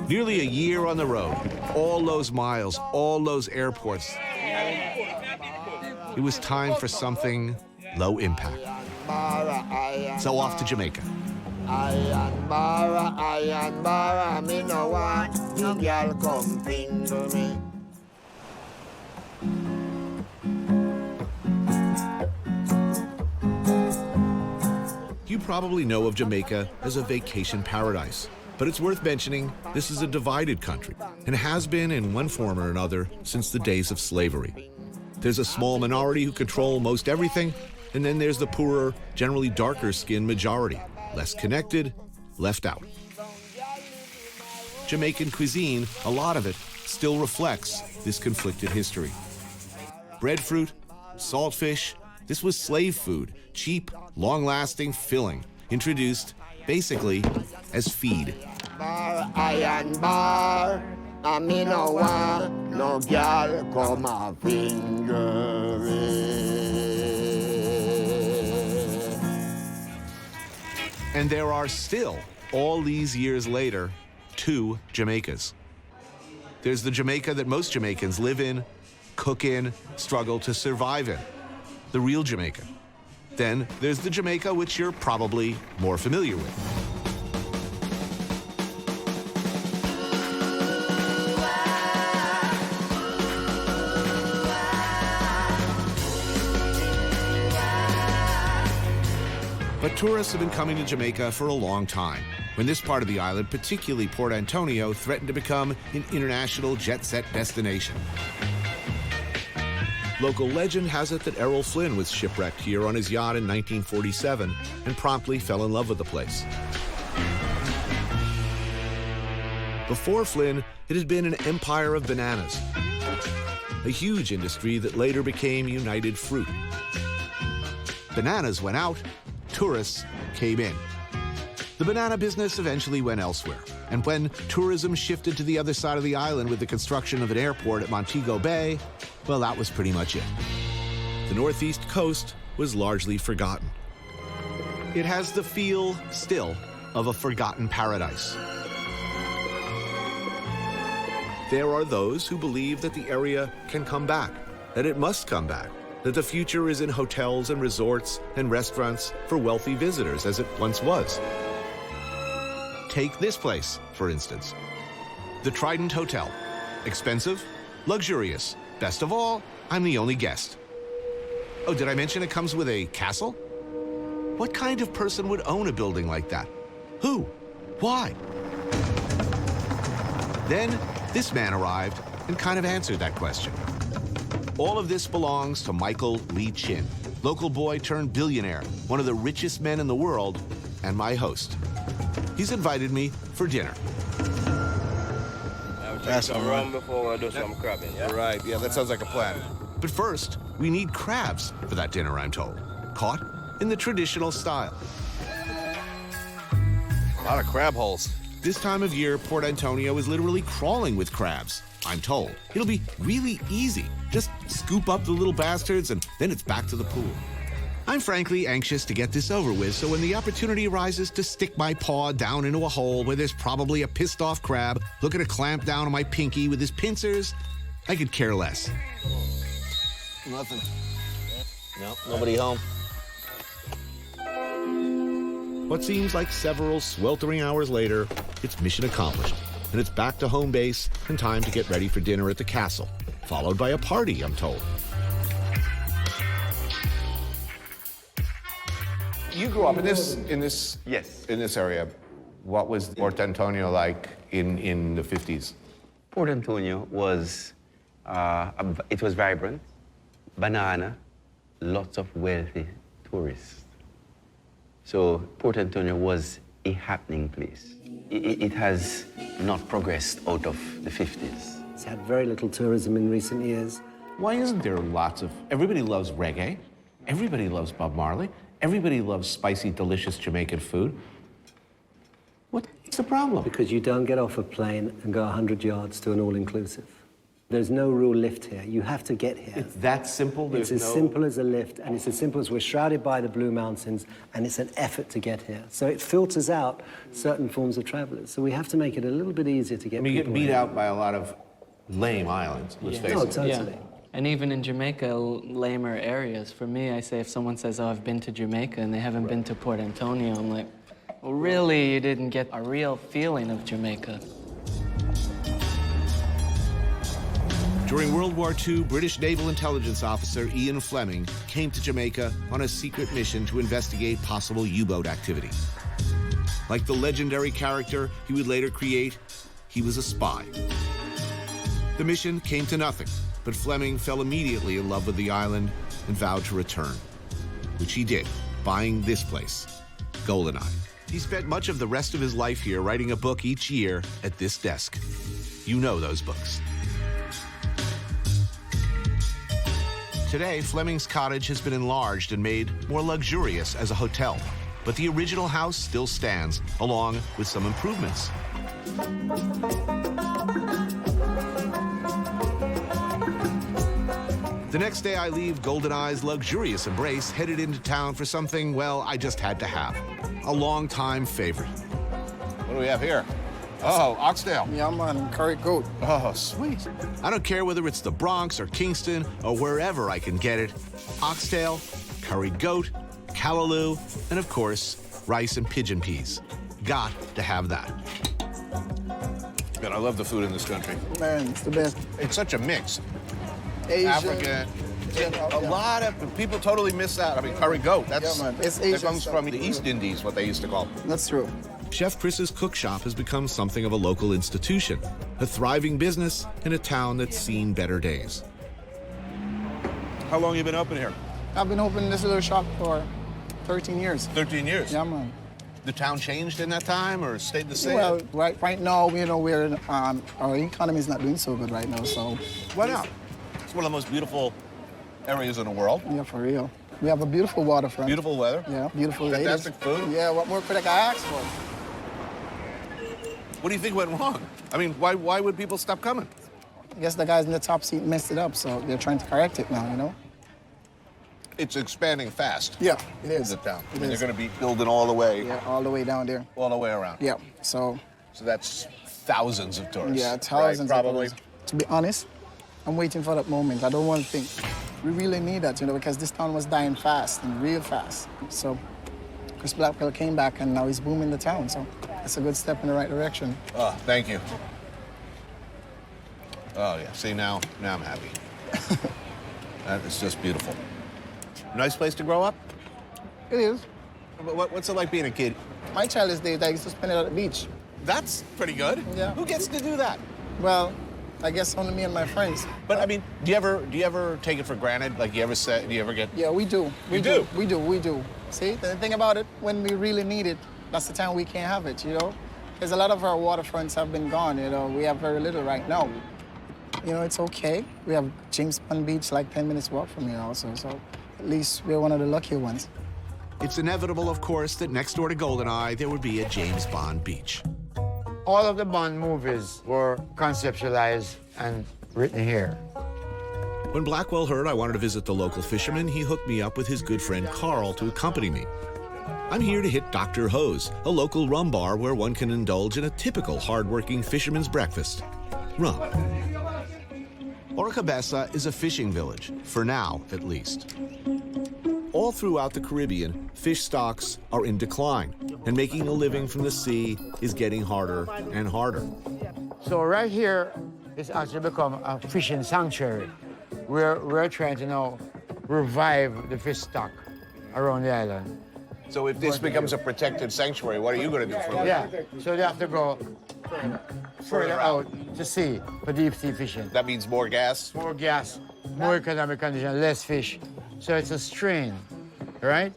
Nearly a year on the road, all those miles, all those airports. It was time for something low impact. So off to Jamaica. Me no want the girl come finger me. You probably know of Jamaica as a vacation paradise, but it's worth mentioning this is a divided country and has been in one form or another since the days of slavery. There's a small minority who control most everything, and then there's the poorer, generally darker-skinned majority, less connected, left out. Jamaican cuisine, a lot of it, still reflects this conflicted history. Breadfruit, saltfish, this was slave food, cheap, long-lasting, filling, introduced basically as feed. Bar, iron bar, and me no want no girl come a finger me. And there are still, all these years later, two Jamaicas. There's the Jamaica that most Jamaicans live in, cook in, struggle to survive in. The real Jamaica. Then there's the Jamaica which you're probably more familiar with. But tourists have been coming to Jamaica for a long time, when this part of the island, particularly Port Antonio, threatened to become an international jet-set destination. Local legend has it that Errol Flynn was shipwrecked here on his yacht in 1947 and promptly fell in love with the place. Before Flynn, it had been an empire of bananas, a huge industry that later became United Fruit. Bananas went out, tourists came in. The banana business eventually went elsewhere, and when tourism shifted to the other side of the island with the construction of an airport at Montego Bay, well, that was pretty much it. The northeast coast was largely forgotten. It has the feel, still, of a forgotten paradise. There are those who believe that the area can come back, that it must come back, that the future is in hotels and resorts and restaurants for wealthy visitors, as it once was. Take this place, for instance. The Trident Hotel. Expensive, luxurious. Best of all, I'm the only guest. Oh, did I mention it comes with a castle? What kind of person would own a building like that? Who? Why? Then, this man arrived and kind of answered that question. All of this belongs to Michael Lee Chin, local boy turned billionaire, one of the richest men in the world, and my host. He's invited me for dinner. That's some rum before we do some crabbing, yeah? Right, yeah, that sounds like a plan. But first, we need crabs for that dinner, I'm told. Caught in the traditional style. A lot of crab holes. This time of year, Port Antonio is literally crawling with crabs, I'm told. It'll be really easy. Just scoop up the little bastards and then it's back to the pool. I'm frankly anxious to get this over with, so when the opportunity arises to stick my paw down into a hole where there's probably a pissed-off crab looking to clamp down on my pinky with his pincers, I could care less. Nothing. No, nobody home. What seems like several sweltering hours later, it's mission accomplished, and it's back to home base and time to get ready for dinner at the castle, followed by a party, I'm told. You grew up in this Yes. in this area. What was Port Antonio like in the 50s? Port Antonio was, it was vibrant, banana, lots of wealthy tourists. So Port Antonio was a happening place. It has not progressed out of the 50s. It's had very little tourism in recent years. Why isn't there lots of... Everybody loves reggae. Everybody loves Bob Marley. Everybody loves spicy, delicious Jamaican food. What's the problem? Because you don't get off a plane and go 100 yards to an all-inclusive. There's no real lift here. You have to get here. It's that simple? It's as simple as a lift, and it's as simple as we're shrouded by the Blue Mountains, and it's an effort to get here. So it filters out certain forms of travelers. So we have to make it a little bit easier to get people You get beat here. out by a lot of lame islands, let's face No, it. totally. Yeah. And even in Jamaica, lamer areas. For me, I say if someone says, oh, I've been to Jamaica and they haven't been to Port Antonio, I'm like, well, really, you didn't get a real feeling of Jamaica. During World War II, British naval intelligence officer Ian Fleming came to Jamaica on a secret mission to investigate possible U-boat activity. Like the legendary character he would later create, he was a spy. The mission came to nothing, but Fleming fell immediately in love with the island and vowed to return, which he did, buying this place, Goldeneye. He spent much of the rest of his life here writing a book each year at this desk. You know those books. Today, Fleming's cottage has been enlarged and made more luxurious as a hotel, but the original house still stands, along with some improvements. The next day, I leave Goldeneye's luxurious embrace, headed into town for something, well, I just had to have. A long-time favorite. What do we have here? Oh, oxtail. Yeah, man, curry goat. Oh, sweet. I don't care whether it's the Bronx or Kingston or wherever I can get it. Oxtail, curried goat, callaloo, and of course, rice and pigeon peas. Got to have that. Man, I love the food in this country. Man, it's the best. It's such a mix. Asian. African. A lot of people totally miss out. I mean, curry goat. That's, Yeah, man. It's that Asian comes stuff. from the East Indies, what they used to call. That's true. Chef Chris's cook shop has become something of a local institution, a thriving business in a town that's seen better days. How long you been open here? I've been opening this little shop for 13 years. 13 years. Yeah, man. The town changed in that time or stayed the same? Well, right now, you know, our economy is not doing so good right now, so. Why not? It's one of the most beautiful areas in the world. Yeah, for real. We have a beautiful waterfront. Beautiful weather. Yeah, beautiful ladies. Fantastic food. Yeah, what more could I ask for? What do you think went wrong? I mean, why would people stop coming? I guess the guys in the top seat messed it up, so they're trying to correct it now, you know? It's expanding fast. Yeah, it is. The town. It And is. they're going to be building all the way, Yeah, all the way down there. all the way around. Yeah, so, So that's thousands of tourists. yeah, thousands right? of Probably. dollars. To be honest, I'm waiting for that moment. I don't want to think. We really need that, you know, because this town was dying fast and real fast. So Chris Blackwell came back and now he's booming the town. So it's a good step in the right direction. Oh, thank you. Oh, yeah. See, now I'm happy. That is just beautiful. Nice place to grow up? It is. What's it like being a kid? My childhood days, I used to spend it at the beach. That's pretty good. Yeah. Who gets to do that? Well, I guess only me and my friends. But I mean, do you ever take it for granted? Like, do you ever get? Yeah, we do. You do? We do. See, the thing about it, when we really need it, that's the time we can't have it, you know? Because a lot of our waterfronts have been gone, you know? We have very little right now. You know, it's okay. We have James Bond Beach like 10 minutes walk from here also, so at least we're one of the luckier ones. It's inevitable, of course, that next door to Goldeneye, there would be a James Bond beach. All of the Bond movies were conceptualized and written here. When Blackwell heard I wanted to visit the local fishermen, he hooked me up with his good friend Carl to accompany me. I'm here to hit Dr. Ho's, a local rum bar where one can indulge in a typical hard-working fisherman's breakfast. Rum. Orcabessa is a fishing village, for now at least. All throughout the Caribbean, fish stocks are in decline, and making a living from the sea is getting harder and harder. So right here, it's actually become a fishing sanctuary. We're trying to now revive the fish stock around the island. So if this becomes a protected sanctuary, what are you going to do for it? Yeah, so they have to go further out to sea for deep sea fishing. That means more gas. More gas, more economic condition, less fish. So it's a strain, right?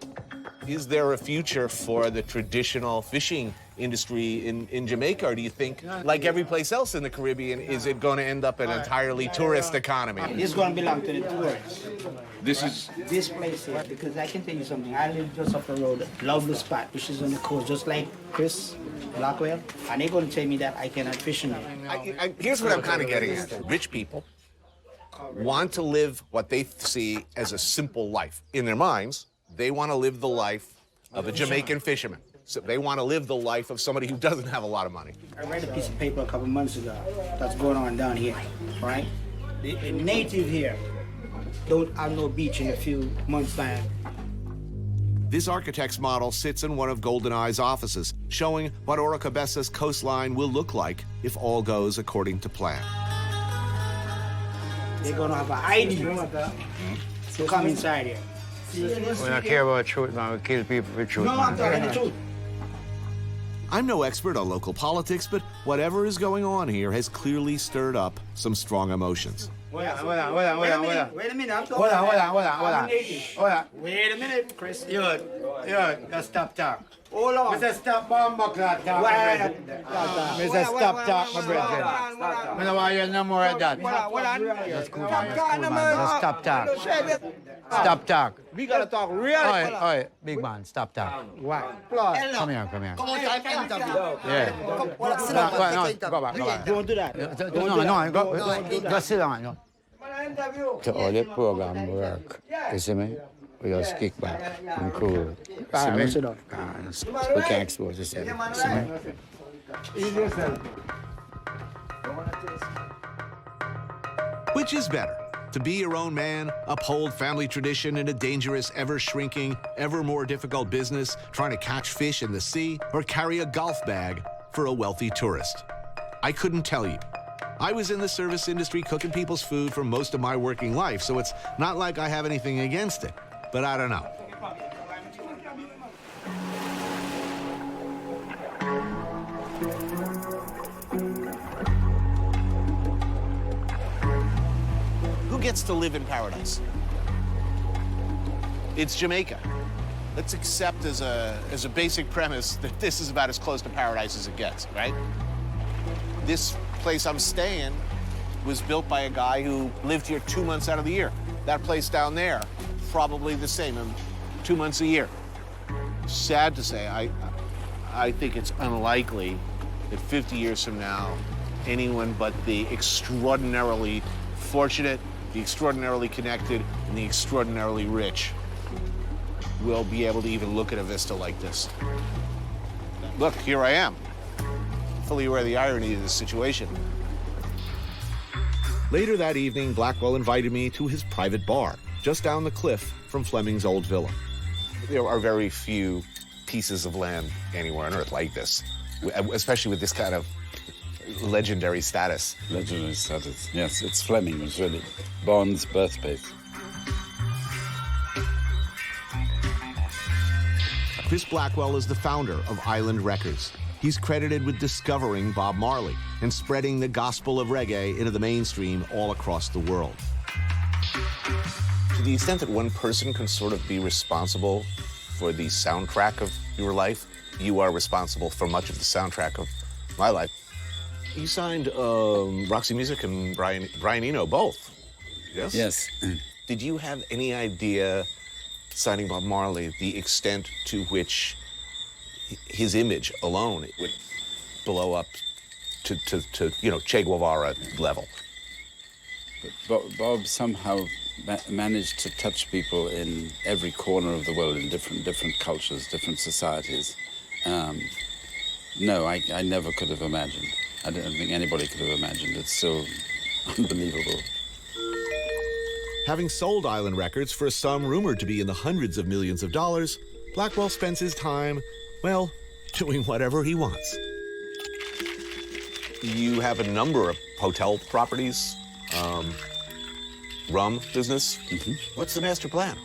Is there a future for the traditional fishing industry in Jamaica, or do you think, like every place else in the Caribbean, is it going to end up an entirely tourist economy? It's going to belong to the tourists. This is This place here, because I can tell you something. I live just up the road, lovely spot, which is on the coast, just like Chris Blackwell, and they're going to tell me that I cannot fish in it. here's what I'm kind of getting at. Rich people want to live what they see as a simple life. In their minds, they want to live the life of a Jamaican fisherman. So they want to live the life of somebody who doesn't have a lot of money. I read a piece of paper a couple months ago that's going on down here, right? The native here don't have no beach in a few months' time. This architect's model sits in one of GoldenEye's offices, showing what Orocabesa's coastline will look like if all goes according to plan. They're gonna have an ID to come inside here. We don't care about truth, man. We kill people for truth. No, I'm telling the truth. I'm no expert on local politics, but whatever is going on here has clearly stirred up some strong emotions. Hold on. Wait a minute. I'm talking. Hold on. Wait a minute, Chris. Yo, let's stop talk. Hold on. Mr. Stop Bomba Clot talk, my brethren. Mr. Stop talk, my brethren. I don't want to hear no more of that. That's cool, man. That's cool, man. Just stop talk. Stop talk. We gotta talk real. Oi, big man, stop talk. Why? Come here. Come on, Yeah. No, go back. Don't do that. No, go sit down. No. To all the program work, you see me? We just kick back and cool. See me? We can't expose yourself. See me? Which is better? To be your own man, uphold family tradition in a dangerous, ever-shrinking, ever more difficult business, trying to catch fish in the sea, or carry a golf bag for a wealthy tourist? I couldn't tell you. I was in the service industry cooking people's food for most of my working life, so it's not like I have anything against it. But I don't know. Who gets to live in paradise? It's Jamaica. Let's accept as a basic premise that this is about as close to paradise as it gets, right? This place I'm staying was built by a guy who lived here 2 months out of the year. That place down there, probably the same, 2 months a year. Sad to say, I think it's unlikely that 50 years from now, anyone but the extraordinarily fortunate, the extraordinarily connected, and the extraordinarily rich will be able to even look at a vista like this. Look, here I am, fully aware of the irony of this situation. Later that evening, Blackwell invited me to his private bar, just down the cliff from Fleming's old villa. There are very few pieces of land anywhere on Earth like this, especially with this kind of legendary status. Legendary status. Yes, it's Fleming. It's really Bond's birthplace. Chris Blackwell is the founder of Island Records. He's credited with discovering Bob Marley and spreading the gospel of reggae into the mainstream all across the world. To the extent that one person can sort of be responsible for the soundtrack of your life, you are responsible for much of the soundtrack of my life. You signed Roxy Music and Brian Eno both, yes? Yes. Did you have any idea, signing Bob Marley, the extent to which his image alone would blow up to Che Guevara level? But Bob somehow managed to touch people in every corner of the world, in different cultures, different societies. No, I never could have imagined. I don't think anybody could have imagined. It's so unbelievable. Having sold Island Records for a sum rumored to be in the hundreds of millions of dollars, Blackwell spends his time, well, doing whatever he wants. You have a number of hotel properties, rum business. Mm-hmm. What's the master plan?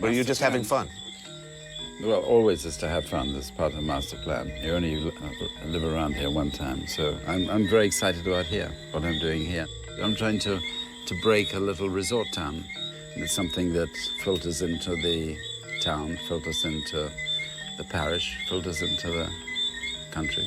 Or are you just having fun? Well, always is to have fun. That's part of the master plan. You only live around here one time, so I'm very excited about here, what I'm doing here. I'm trying to break a little resort town. And it's something that filters into the town, filters into the parish, filters into the country.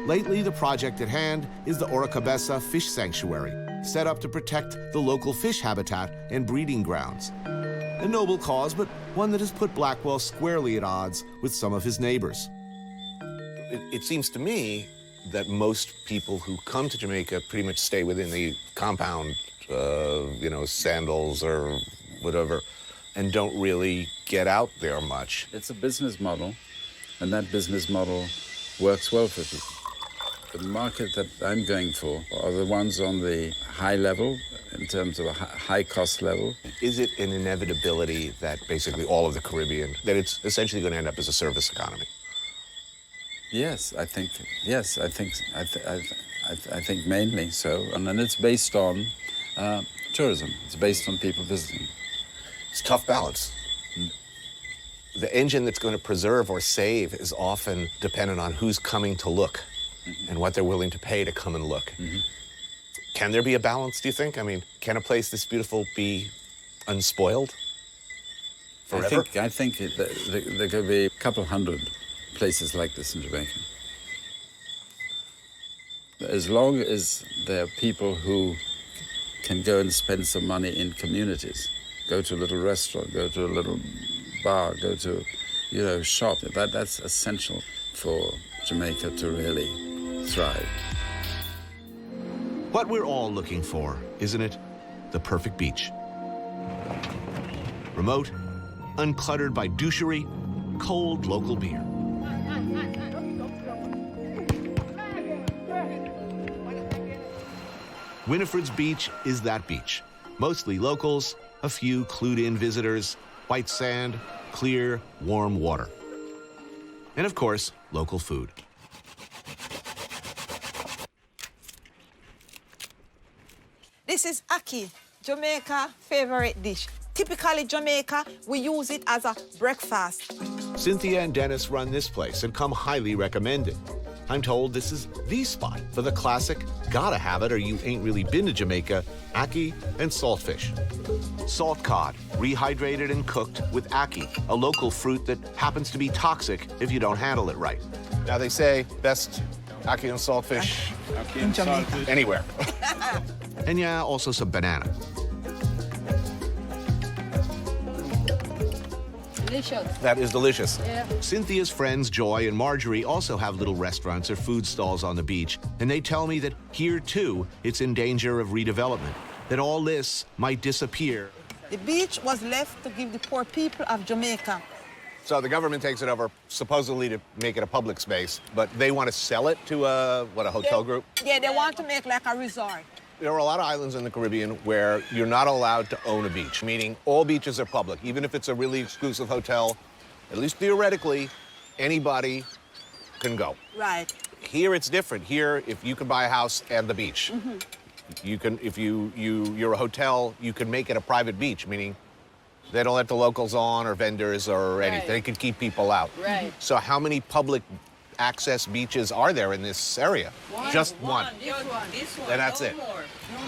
Lately, the project at hand is the Oracabesa Fish Sanctuary, set up to protect the local fish habitat and breeding grounds. A noble cause, but one that has put Blackwell squarely at odds with some of his neighbors. It seems to me that most people who come to Jamaica pretty much stay within the compound, you know, sandals or whatever, and don't really get out there much. It's a business model, and that business model works well for people. The market that I'm going for are the ones on the high level, in terms of a high cost level. Is it an inevitability that basically all of the Caribbean, that it's essentially going to end up as a service economy? Yes, I think mainly so, and then it's based on tourism. It's based on people visiting. It's a tough balance. The engine that's going to preserve or save is often dependent on who's coming to look and what they're willing to pay to come and look. Can there be a balance, do you think? I mean, can a place this beautiful be unspoiled forever? I think there could be a couple hundred places like this in Jamaica. As long as there are people who can go and spend some money in communities, go to a little restaurant, go to a little bar, go to, you know, shop. That's essential for Jamaica to really thrive. What we're all looking for, isn't it? The perfect beach. Remote, uncluttered by douchery, cold local beer. Winifred's Beach is that beach. Mostly locals, a few clued-in visitors, white sand, clear, warm water. And of course, local food. This is ackee, Jamaica favorite dish. Typically Jamaica, we use it as a breakfast. Cynthia and Dennis run this place and come highly recommended. I'm told this is the spot for the classic, gotta have it or you ain't really been to Jamaica, ackee and saltfish. Salt cod, rehydrated and cooked with ackee, a local fruit that happens to be toxic if you don't handle it right. Now they say best ackee and saltfish in Jamaica. Anywhere. And yeah, also some banana. Delicious. That is delicious. Yeah. Cynthia's friends Joy and Marjorie also have little restaurants or food stalls on the beach, and they tell me that here too it's in danger of redevelopment, that all this might disappear. The beach was left to give the poor people of Jamaica. So the government takes it over supposedly to make it a public space, but they want to sell it to a hotel group? Yeah, they want to make like a resort. There are a lot of islands in the Caribbean where you're not allowed to own a beach, meaning all beaches are public. Even if it's a really exclusive hotel, at least theoretically, anybody can go. Right. Here it's different. Here, if you can buy a house and the beach, you can. If you're a hotel, you can make it a private beach, meaning they don't let the locals on or vendors or anything. They can keep people out. Right. So how many public access beaches are there in this area? Just one. This one. And that's it. No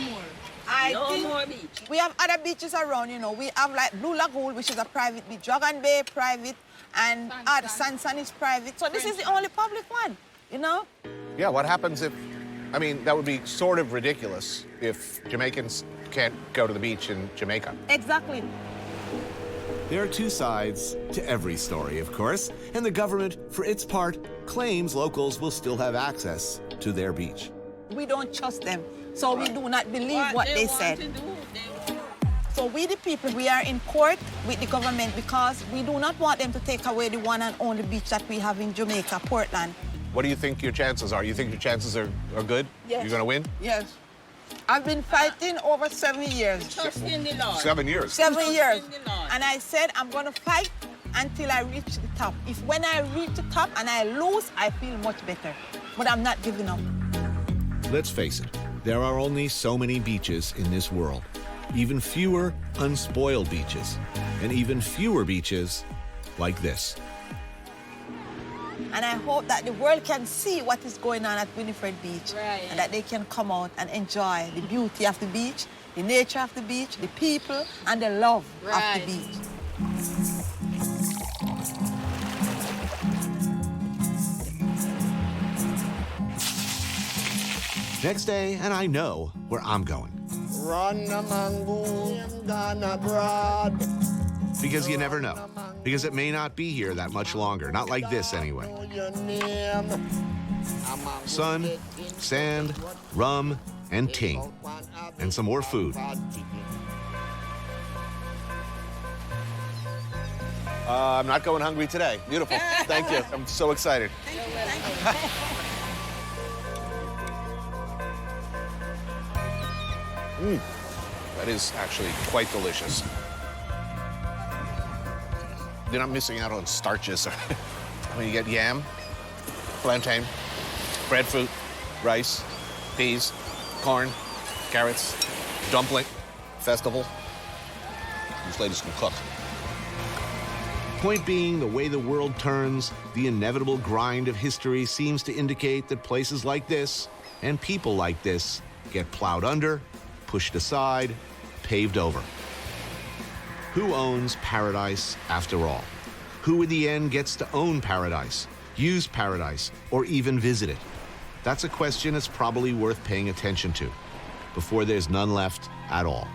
more. I No think more beach. we have other beaches around, you know. We have like Blue Lagoon, which is a private beach. Dragon Bay, private. And Sansan is private. So this is the only public one, you know? Yeah, what happens if, I mean, that would be sort of ridiculous if Jamaicans can't go to the beach in Jamaica. Exactly. There are two sides to every story, of course, and the government, for its part, claims locals will still have access to their beach. We don't trust them, so we do not believe what they said. So we, the people, we are in court with the government because we do not want them to take away the one and only beach that we have in Jamaica, Portland. What do you think your chances are? You think your chances are good? Yes. You're going to win? Yes. I've been fighting over 7 years. Trust in the Lord. 7 years? 7 years. in the Lord. And I said I'm going to fight until I reach the top. If when I reach the top and I lose, I feel much better. But I'm not giving up. Let's face it, there are only so many beaches in this world. Even fewer unspoiled beaches, and even fewer beaches like this. And I hope that the world can see what is going on at Winifred Beach. Right. And that they can come out and enjoy the beauty of the beach, the nature of the beach, the people, and the love Right. of the beach. Next day, and I know where I'm going. Run among boom, gone abroad. Because you never know. Because it may not be here that much longer. Not like this, anyway. Know your name. Among sun, sand, rum, and ting. And some more food. I'm not going hungry today. Beautiful. Thank you. I'm so excited. That is actually quite delicious. You're not missing out on starches. When you get yam, plantain, breadfruit, rice, peas, corn, carrots, dumpling, festival. These ladies can cook. Point being, the way the world turns, the inevitable grind of history seems to indicate that places like this and people like this get plowed under, pushed aside, paved over. Who owns paradise after all? Who in the end gets to own paradise, use paradise, or even visit it? That's a question that's probably worth paying attention to before there's none left at all.